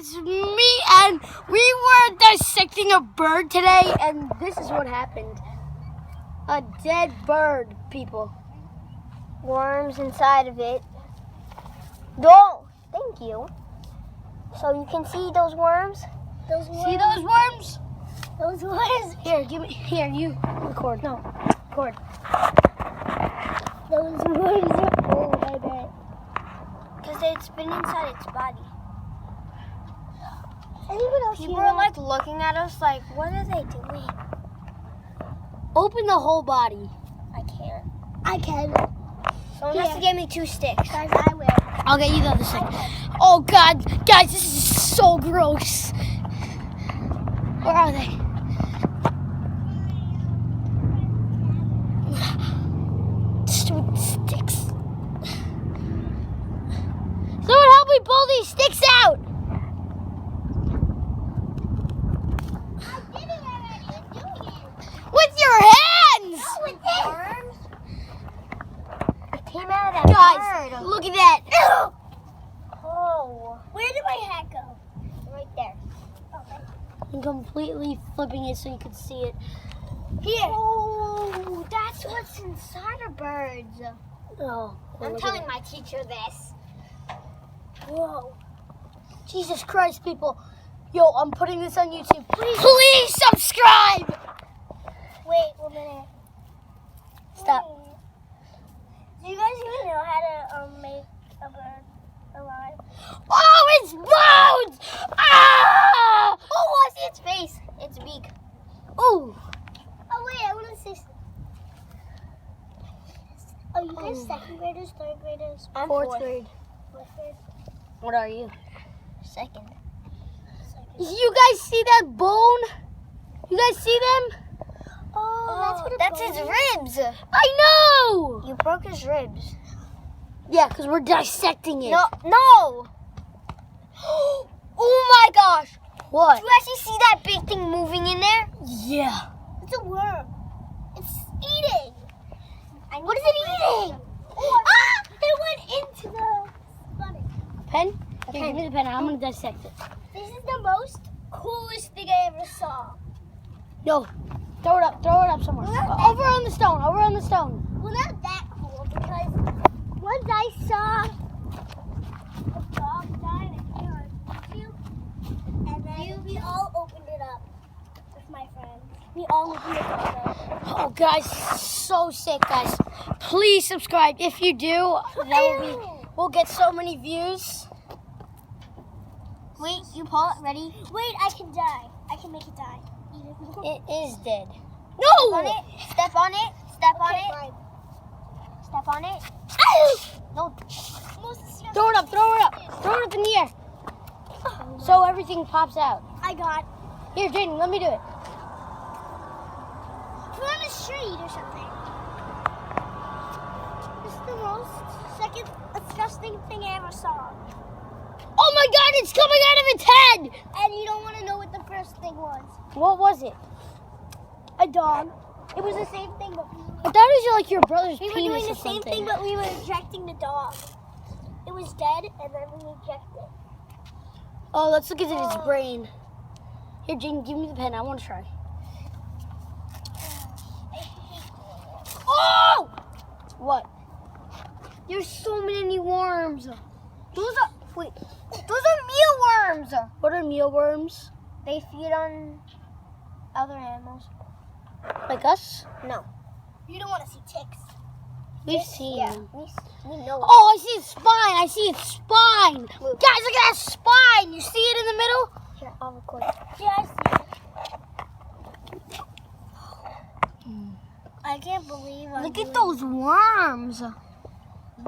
it's me, and we were dissecting a bird today, and this is what happened. A dead bird, people. Worms inside of it. No, thank you. So you can see those worms? See those worms? Those worms? Here, here, you record. No, record. Those worms are old, I bet. Because it's been inside its body. Anyone else People are like looking at us like, what are they doing? Open the whole body. I can't. I can. Someone has to give me 2 sticks. Guys, I will. I'll get you the other stick. Oh God, guys, this is so gross. Where are they? Stupid sticks. Someone help me pull these sticks out. I did it already. I'm doing it. With your hands. No, with this. Worms. It came out of that Guys, bird. look at that. Oh. Where did my hat go? Right there. Okay. I'm completely flipping it so you can see it. Here. Oh, that's what's inside of birds. Oh, I'm telling my teacher this. Whoa. Jesus Christ, people. Yo, I'm putting this on YouTube. Please subscribe. Wait 1 minute. Stop. Do you guys even know how to make a bird alive? Oh, it's bones! Ah! Oh, I see its face. Its beak. Ooh. Oh, wait, I want to see. Oh, you guys second graders, third graders? I'm Fourth grade. Fourth grade. What are you? Second. You guys see that bone? You guys see them? Oh, that's his ribs. I know! You broke his ribs. Yeah, because we're dissecting it. No. Oh my gosh. What? Do you actually see that big thing moving in there? Yeah. It's a worm. It's eating. What is it eating? Ah! It went into the stomach. Pen? Here, give me the pen. I'm going to dissect it. This is the most coolest thing I ever saw. No. Throw it up somewhere. Over on the stone. Well, not that cool because once I saw the dog die in a can, and then we all opened it up with my friends. We all opened it up. Oh, guys, so sick, guys. Please subscribe. If you do, we'll get so many views. Wait, you pull it. Ready? Wait, I can die. I can make it die. It is dead. No! No! Step on it. Step on it. Fine. Step on it. No. Throw it up. Throw it up in the air. So everything pops out. I got. Here, Jaden, let me do it. Put on a street or something. This is the most second disgusting thing I ever saw. Oh my God, it's coming out of its head! And you don't want to know what the first thing was. What was it? A dog. It was the same thing, but I thought it was like your brother's we were penis doing or the same something. thing, but we were ejecting the dog. It was dead, and then we ejected it. Oh, let's look at its brain. Here, Jaden, give me the pen. I want to try. Oh! What? There's so many worms. Those are mealworms. What are mealworms? They feed on other animals. Like us? No. You don't want to see ticks. We've seen them. We know. Oh, I see its spine. I see its spine. Move. Guys, look at that spine. You see it in the middle? Here, I'll record it. Yeah, I see it. I can't believe I'm Look at those worms.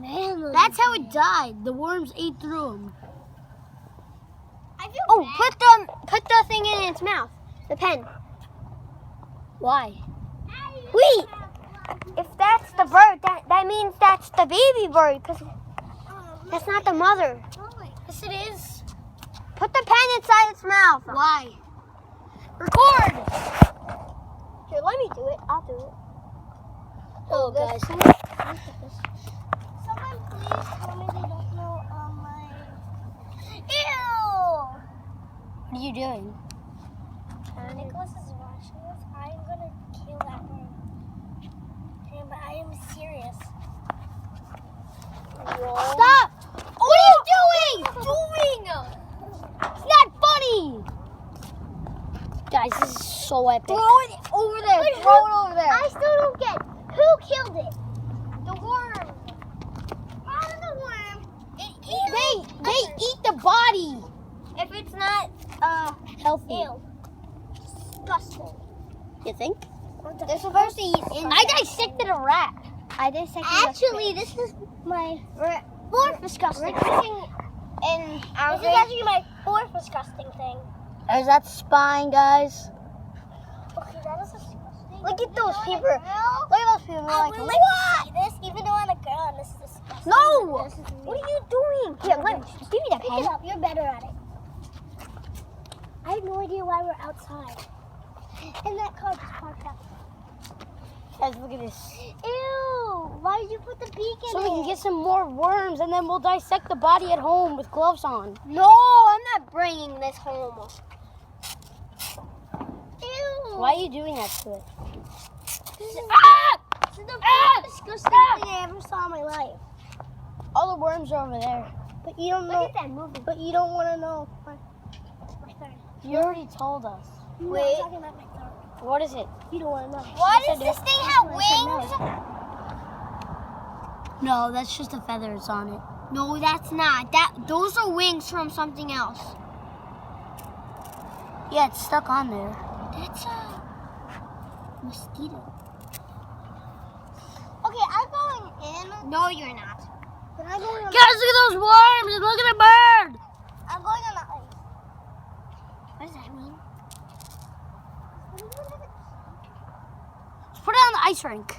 Man, That's how it died. The worms ate through them. I feel put the thing in its mouth. The pen. Why? Wait! If that's the bird, that means that's the baby bird, because that's not the mother. Yes, it is. Put the pen inside its mouth. Why? Record! Here, let me do it. I'll do it. Oh, guys. Someone please tell me they don't know my... Ew! you doing? Nicholas is watching this. I'm gonna kill that bird. Okay, but I am serious. Stop! What are you doing? It's not funny. Guys, this is so epic. Throw it over there. Wait, Throw who- it over there. I still don't get. Who killed it? The worm. How did the worm? They eat the body. If it's not Healthy. ew, disgusting. You think? They're supposed to eat. I dissected a rat. I dissected. Actually, this is my fourth disgusting. This is actually my fourth disgusting thing. There's that spine, guys. Okay, that is disgusting. Look at those people. Look at those people. I Like, would like to see this, even though I'm a girl, and this is disgusting. no! This is What are you doing? Here, give me that Pick it pen. up. You're better at it. I have no idea why we're outside. And that car just parked up. Guys, look at this. Ew! Why did you put the beak in So it? we can get some more worms, and then we'll dissect the body at home with gloves on. No, I'm not bringing this home. Ew! Why are you doing that to it? This is, Ah! this is the most disgusting thing I ever saw in my life. All the worms are over there. But you don't know. Look at that movie. But you don't want to know. My third. You already told us. No, I'm talking about my third. What is it? You don't want to know. Why Yes, does I this do. thing have Yes, I know. wings? No, that's just the feathers on it. No, that's not. Those are wings from something else. Yeah, it's stuck on there. That's a mosquito. Okay, I'm going in. No, you're not. But I'm going on. Guys, look at those worms and look at the bird. I'm going on the ice. What does that mean? Let's put it on the ice rink.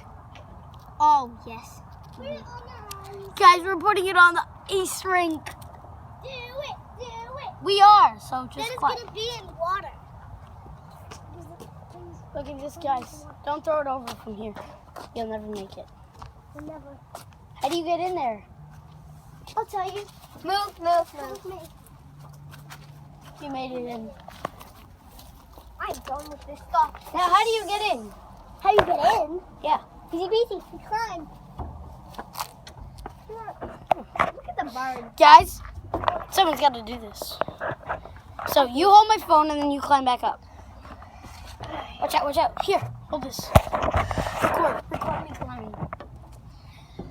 Oh, yes. Put it on the ice. Guys, we're putting it on the ice rink. Do it. Do it. We are, so Then just it's quiet. going to be in water. Look at this, guys. Don't throw it over from here. You'll never make it. Never. How do you get in there? I'll tell you. Move, move, move. You made it in. I'm done with this stuff. Now, how do you get in? How you get in? Yeah. Easy peasy. You climb. Look at the bird. Guys, someone's got to do this. So you hold my phone and then you climb back up. Watch out, watch out. Here, hold this. Record me climbing.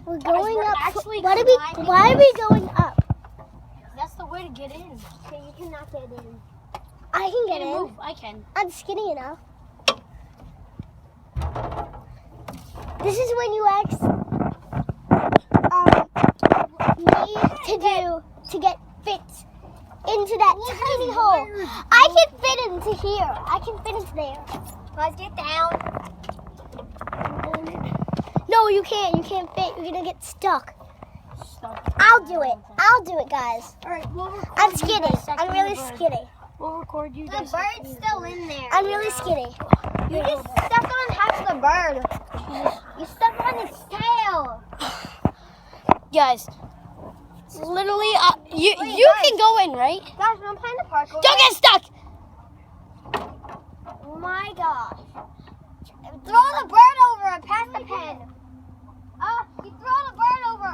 We're Guys, going we're up. actually Why are climbing. we going up? That's the way to get in. Okay, you cannot get in. I can get Can you in. move? I can. I'm skinny enough. This is when you ask me to get fit into that tiny hole. I can fit into here. I can fit into there. Let's get down. No, you can't. You can't fit. You're gonna get stuck. I'll do it. I'll do it, guys. All right, we'll record I'm you skinny. dissecting I'm really the bird. skinny. We'll record you. The dissecting bird's the still bird. in there. I'm really skinny. You just stepped on half the bird. You stepped on its tail. Guys, literally, you Wait, you guys. can go in, right? Gosh, I'm playing the parkour. Don't get stuck. Oh my gosh. Throw the bird over and pass the pen. You throw the bird over.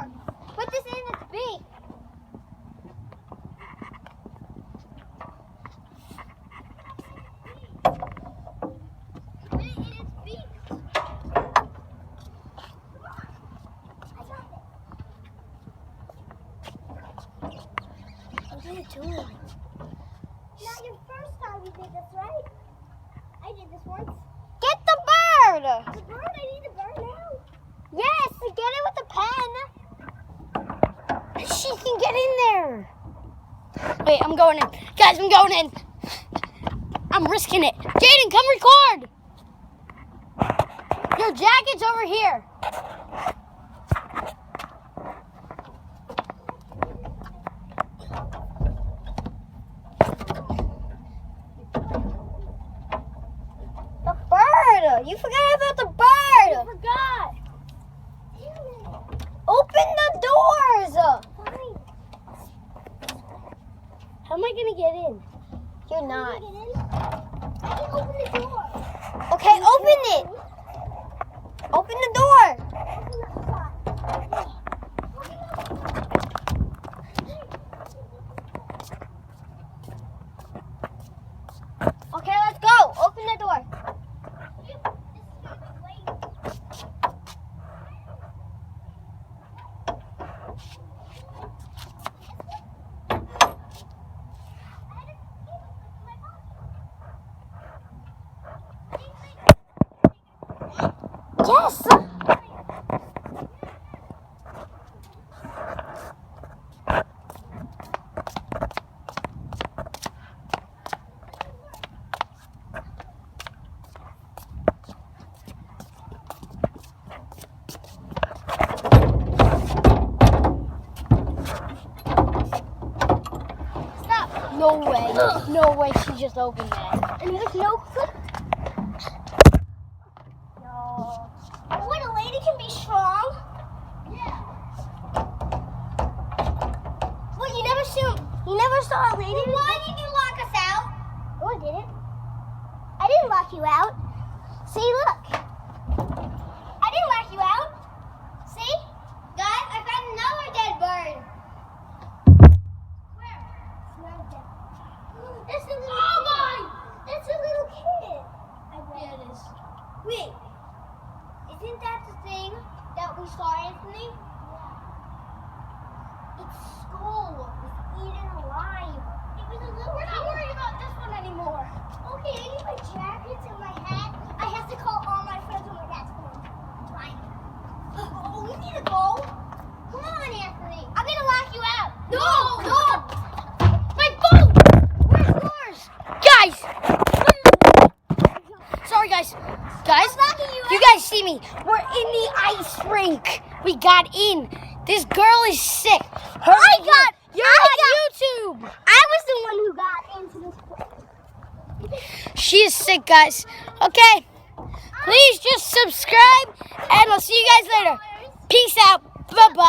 Put this in its beak. Put it in its beak. What are you doing? Not your first time you did this, right? I did this once. Get the bird! The bird? I need the bird now. Yes, get it with the pen. She can get in there. Wait, I'm going in. Guys, I'm going in. I'm risking it. Jaden, come record. Your jacket's over here. The bird! You forgot about the bird! I forgot. Open the doors! How am I going to get in? You're not. I can open the door. Okay, open it. Open the door. Okay, let's go. Open the door. Yes. No way. No way she just opened that. And there's no clip. No. What, a lady can be strong? Yeah. What, you never saw a lady? Well, why did you lock us out? Oh, I didn't. I didn't lock you out. See, look. I didn't lock you out. See? Guys, I found another dead bird. Where? It's a little It's a little kid. Yeah, it is. Wait. Isn't that the thing that we saw, Anthony? Yeah. Its skull was eaten alive. It was a little We're not worried about this one anymore. Okay, I need my jackets and my hat. I have to call all my friends when my dad's home. Fine. Oh, we need to go. Come on, Anthony. I'm going to lock you out. No! My phone! Where's yours? Guys! Sorry, guys. Guys, you guys see me. We're in the ice rink. We got in. This girl is sick. You're on YouTube. I was the one who got into this place. She is sick, guys. Okay. Please just subscribe, and I'll see you guys later. Peace out. Bye-bye.